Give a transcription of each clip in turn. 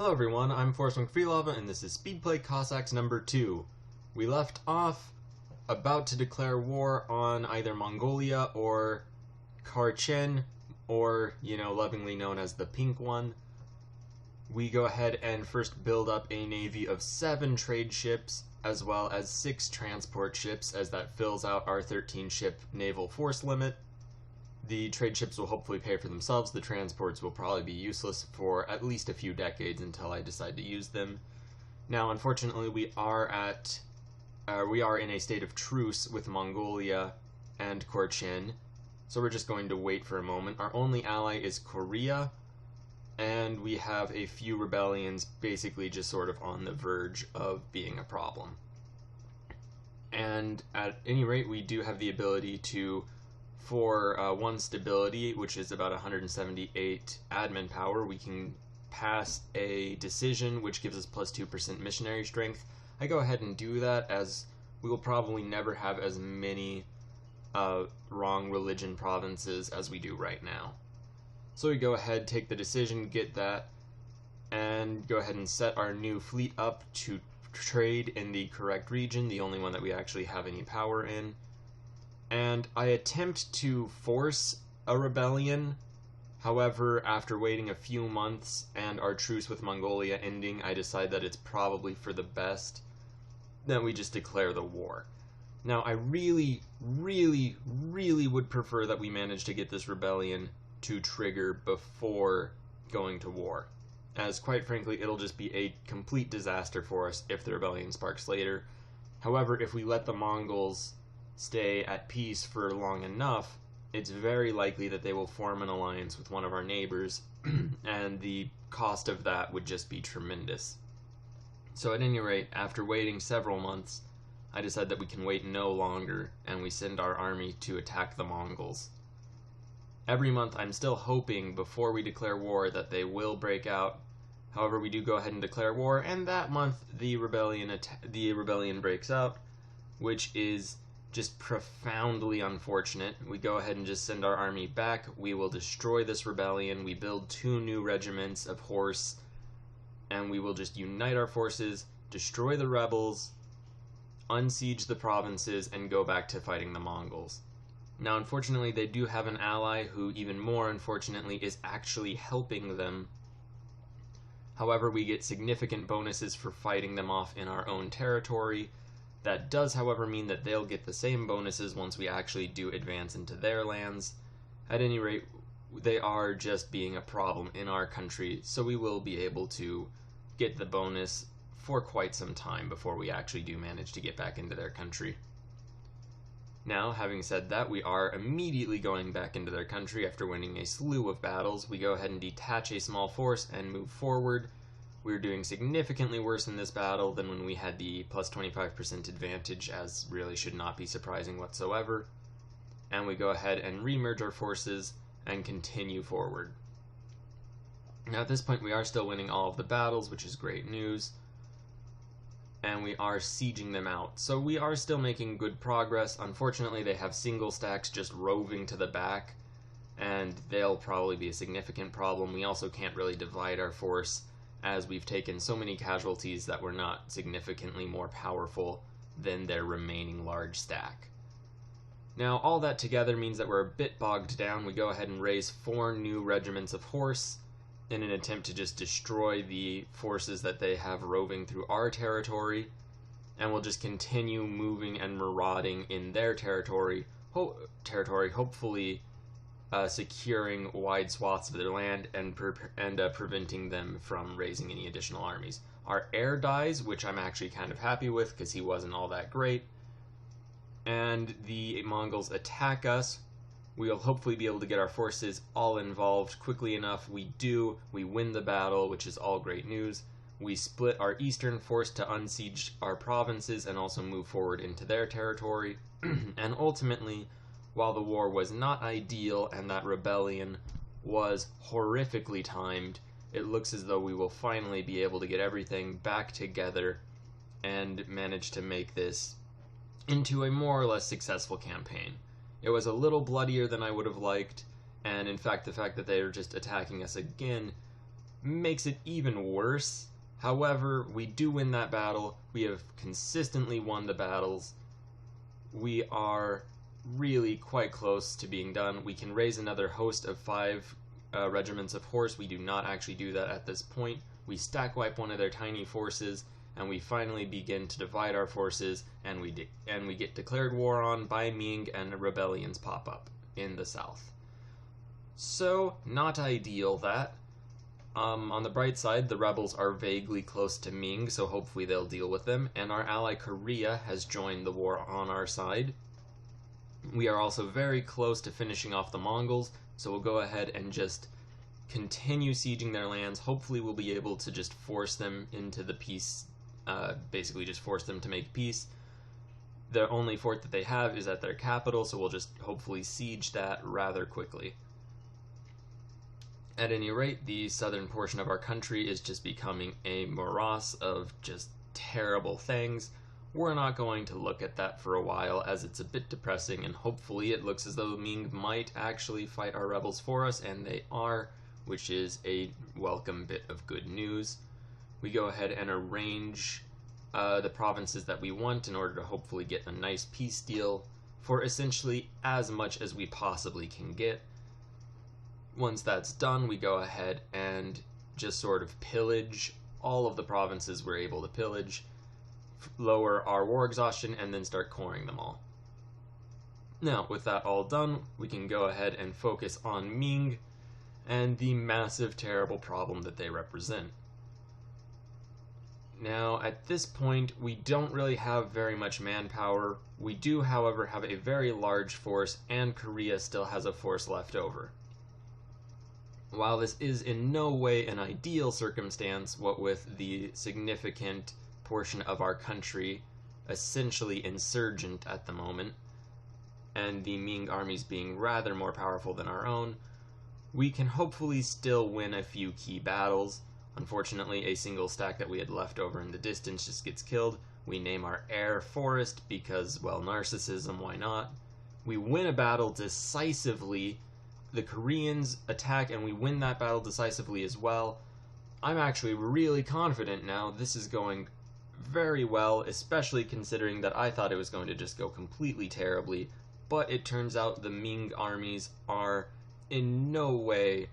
Hello everyone, I'm Forrest McFreelava, and this is Speedplay Cossacks number 2. We left off about to declare war on either Mongolia or Kharchen, or, lovingly known as the Pink One. We go ahead and first build up a navy of 7 trade ships, as well as 6 transport ships, as that fills out our 13-ship naval force limit. The trade ships will hopefully pay for themselves. The transports will probably be useless for at least a few decades until I decide to use them. Now, unfortunately, we are in a state of truce with Mongolia and Kharchen, so we're just going to wait for a moment. Our only ally is Korea, and we have a few rebellions basically just sort of on the verge of being a problem. And at any rate, we do have the ability to, for 1 stability, which is about 178 admin power, we can pass a decision which gives us plus 2% missionary strength. I go ahead and do that, as we will probably never have as many wrong religion provinces as we do right now. So we go ahead, take the decision, get that, and go ahead and set our new fleet up to trade in the correct region, the only one that we actually have any power in. And I attempt to force a rebellion. However, after waiting a few months and our truce with Mongolia ending, I decide that it's probably for the best that we just declare the war. Now, I really, really, really would prefer that we manage to get this rebellion to trigger before going to war, as quite frankly, it'll just be a complete disaster for us if the rebellion sparks later. However, if we let the Mongols stay at peace for long enough, it's very likely that they will form an alliance with one of our neighbors, and the cost of that would just be tremendous. So at any rate, after waiting several months, I decide that we can wait no longer, and we send our army to attack the Mongols. Every month I'm still hoping before we declare war that they will break out. However, we do go ahead and declare war, and that month the rebellion breaks out, which is just profoundly unfortunate. We go ahead and just send our army back. We will destroy this rebellion. We build 2 new regiments of horse, and we will just unite our forces, destroy the rebels, unsiege the provinces, and go back to fighting the Mongols. Now, unfortunately, they do have an ally who, even more unfortunately, is actually helping them. However, we get significant bonuses for fighting them off in our own territory. That does, however, mean that they'll get the same bonuses once we actually do advance into their lands. At any rate, they are just being a problem in our country, so we will be able to get the bonus for quite some time before we actually do manage to get back into their country. Now, having said that, we are immediately going back into their country after winning a slew of battles. We go ahead and detach a small force and move forward. We're doing significantly worse in this battle than when we had the plus 25% advantage, as really should not be surprising whatsoever. And we go ahead and remerge our forces and continue forward. Now at this point we are still winning all of the battles, which is great news. And we are sieging them out. So we are still making good progress. Unfortunately, they have single stacks just roving to the back, and they'll probably be a significant problem. We also can't really divide our force, as we've taken so many casualties that we're not significantly more powerful than their remaining large stack. Now, all that together means that we're a bit bogged down. We go ahead and raise 4 new regiments of horse in an attempt to just destroy the forces that they have roving through our territory, and we'll just continue moving and marauding in their territory, hopefully securing wide swaths of their land and preventing them from raising any additional armies. Our heir dies, which I'm actually kind of happy with because he wasn't all that great, and the Mongols attack us. We'll hopefully be able to get our forces all involved quickly enough. We do. We win the battle, which is all great news. We split our eastern force to unsiege our provinces and also move forward into their territory. And ultimately, while the war was not ideal and that rebellion was horrifically timed, it looks as though we will finally be able to get everything back together and manage to make this into a more or less successful campaign. It was a little bloodier than I would have liked, and in fact the fact that they are just attacking us again makes it even worse. However, we do win that battle. We have consistently won the battles. We are really quite close to being done. We can raise another host of 5 regiments of horse. We do not actually do that at this point. We stack wipe one of their tiny forces, and we finally begin to divide our forces, and we get declared war on by Ming, and rebellions pop up in the south. So, not ideal, that. On the bright side, the rebels are vaguely close to Ming, so hopefully they'll deal with them, and our ally Korea has joined the war on our side. We are also very close to finishing off the Mongols, so we'll go ahead and just continue sieging their lands. Hopefully we'll be able to just force them into the peace, basically just force them to make peace. The only fort that they have is at their capital, so we'll just hopefully siege that rather quickly. At any rate, the southern portion of our country is just becoming a morass of just terrible things. We're not going to look at that for a while, as it's a bit depressing, and hopefully it looks as though Ming might actually fight our rebels for us, and they are, which is a welcome bit of good news. We go ahead and arrange the provinces that we want in order to hopefully get a nice peace deal for essentially as much as we possibly can get. Once that's done, we go ahead and just sort of pillage all of the provinces we're able to pillage, lower our war exhaustion, and then start coring them all. Now, with that all done, we can go ahead and focus on Ming and the massive, terrible problem that they represent. Now, at this point, we don't really have very much manpower. We do, however, have a very large force, and Korea still has a force left over. While this is in no way an ideal circumstance, what with the significant portion of our country essentially insurgent at the moment, and the Ming armies being rather more powerful than our own, we can hopefully still win a few key battles. Unfortunately, a single stack that we had left over in the distance just gets killed. We name our heir Forest because, well, narcissism, why not? We win a battle decisively. The Koreans attack and we win that battle decisively as well. I'm actually really confident now. This is going very well, especially considering that I thought it was going to just go completely terribly, but it turns out the Ming armies are in no way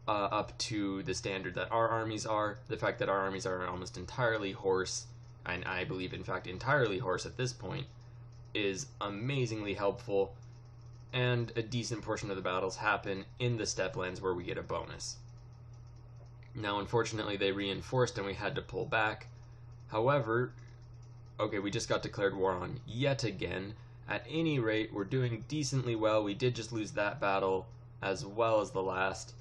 up to the standard that our armies are. The fact that our armies are almost entirely horse, and I believe in fact entirely horse at this point, is amazingly helpful, and a decent portion of the battles happen in the steppe lands where we get a bonus. Now, unfortunately, they reinforced and we had to pull back. However, okay, we just got declared war on yet again. At any rate, we're doing decently well. We did just lose that battle as well as the last.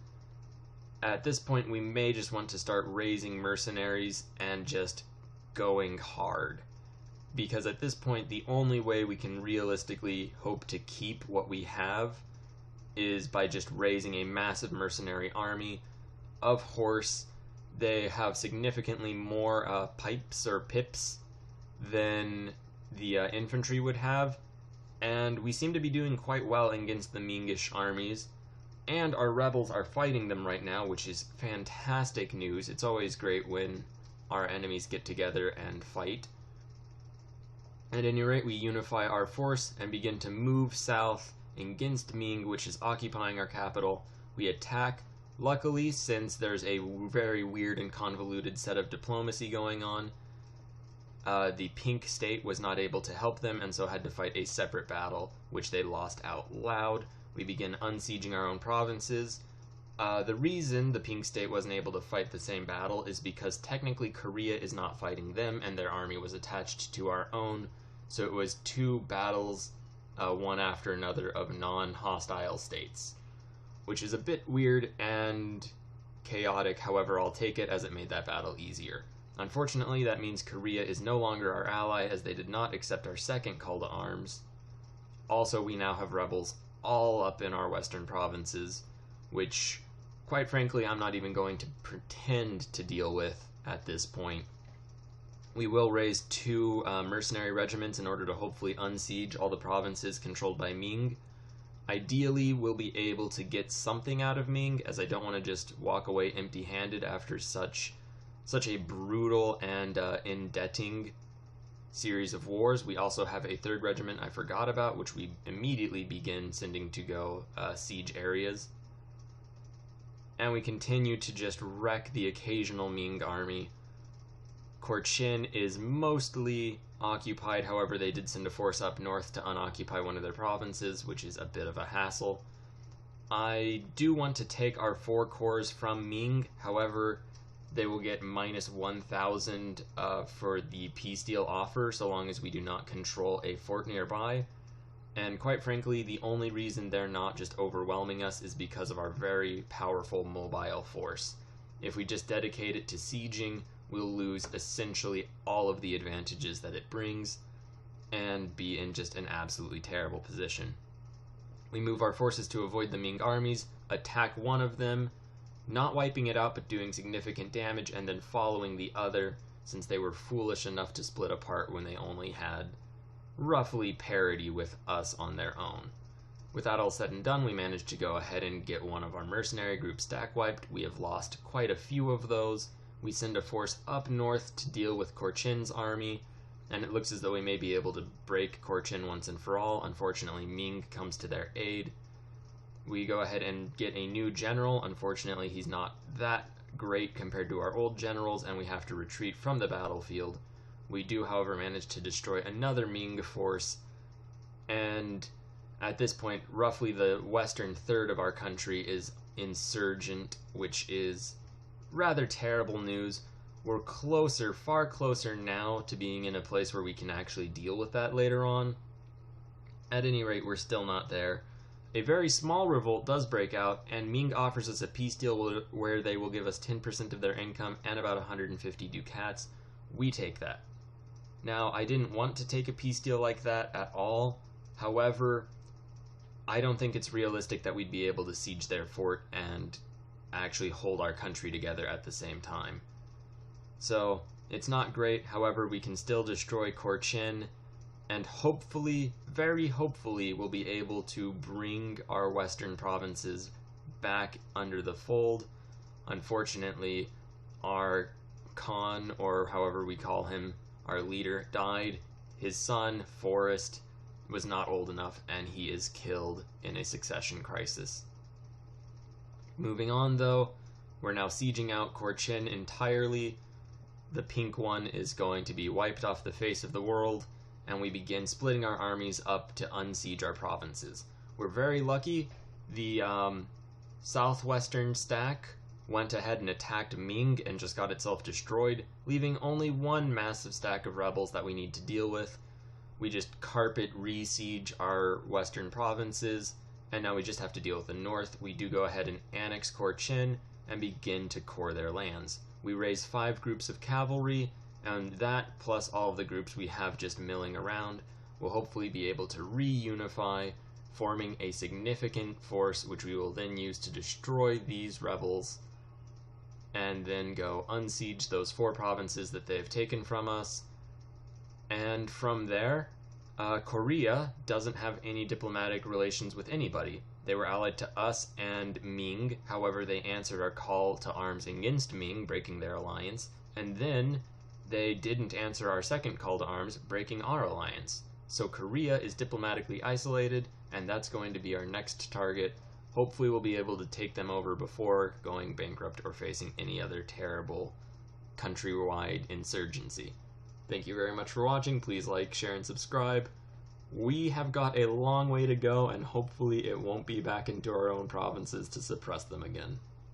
At this point, we may just want to start raising mercenaries and just going hard. Because at this point, the only way we can realistically hope to keep what we have is by just raising a massive mercenary army of horse. They have significantly more pipes or pips than the infantry would have, and we seem to be doing quite well against the Mingish armies, and our rebels are fighting them right now, which is fantastic news. It's always great when our enemies get together and fight. At any rate, we unify our force and begin to move south against Ming, which is occupying our capital. We attack. Luckily, since there's a very weird and convoluted set of diplomacy going on, the Pink State was not able to help them and so had to fight a separate battle, which they lost out loud. We begin unsieging our own provinces. The reason the Pink State wasn't able to fight the same battle is because technically Korea is not fighting them and their army was attached to our own, so it was 2 battles, one after another, of non-hostile states, which is a bit weird and chaotic. However, I'll take it as it made that battle easier. Unfortunately, that means Korea is no longer our ally, as they did not accept our second call to arms. Also, we now have rebels all up in our western provinces, which, quite frankly, I'm not even going to pretend to deal with at this point. We will raise 2 mercenary regiments in order to hopefully unsiege all the provinces controlled by Ming. Ideally, we'll be able to get something out of Ming, as I don't want to just walk away empty-handed after such a brutal and indebting series of wars. We also have a 3rd regiment I forgot about, which we immediately begin sending to go siege areas. And we continue to just wreck the occasional Ming army. Cochin is mostly occupied, however they did send a force up north to unoccupy one of their provinces, which is a bit of a hassle. I do want to take our 4 corps from Ming, however they will get minus 1,000 for the peace deal offer, so long as we do not control a fort nearby. And quite frankly, the only reason they're not just overwhelming us is because of our very powerful mobile force. If we just dedicate it to sieging, we'll lose essentially all of the advantages that it brings and be in just an absolutely terrible position. We move our forces to avoid the Ming armies, attack one of them, not wiping it out but doing significant damage, and then following the other, since they were foolish enough to split apart when they only had roughly parity with us on their own. With that all said and done, we managed to go ahead and get one of our mercenary groups stack wiped. We have lost quite a few of those. We send a force up north to deal with Cochin's army, and it looks as though we may be able to break Cochin once and for all. Unfortunately, Ming comes to their aid. We go ahead and get a new general. Unfortunately, he's not that great compared to our old generals, and we have to retreat from the battlefield. We do, however, manage to destroy another Ming force, and at this point, roughly the western third of our country is insurgent, which is rather terrible news. We're closer, far closer now to being in a place where we can actually deal with that later on. At any rate, we're still not there. A very small revolt does break out, and Ming offers us a peace deal where they will give us 10% of their income and about 150 ducats. We take that. Now, I didn't want to take a peace deal like that at all. However, I don't think it's realistic that we'd be able to siege their fort and actually hold our country together at the same time. So, it's not great. However, we can still destroy Cochin, and hopefully, very hopefully, we'll be able to bring our western provinces back under the fold. Unfortunately, our Khan, or however we call him, our leader, died. His son, Forrest, was not old enough, and he is killed in a succession crisis. Moving on, though, we're now sieging out Cochin entirely. The pink one is going to be wiped off the face of the world, and we begin splitting our armies up to unsiege our provinces. We're very lucky. The southwestern stack went ahead and attacked Ming and just got itself destroyed, leaving only one massive stack of rebels that we need to deal with. We just carpet re-siege our western provinces, and now we just have to deal with the north. We do go ahead and annex Cochin and begin to core their lands. We raise 5 groups of cavalry, and that, plus all of the groups we have just milling around, will hopefully be able to reunify, forming a significant force which we will then use to destroy these rebels, and then go unsiege those 4 provinces that they have taken from us. And from there, Korea doesn't have any diplomatic relations with anybody. They were allied to us and Ming, however they answered our call to arms against Ming, breaking their alliance, and then they didn't answer our second call to arms, breaking our alliance. So Korea is diplomatically isolated, and that's going to be our next target. Hopefully we'll be able to take them over before going bankrupt or facing any other terrible countrywide insurgency. Thank you very much for watching. Please like, share, and subscribe. We have got a long way to go, and hopefully it won't be back into our own provinces to suppress them again.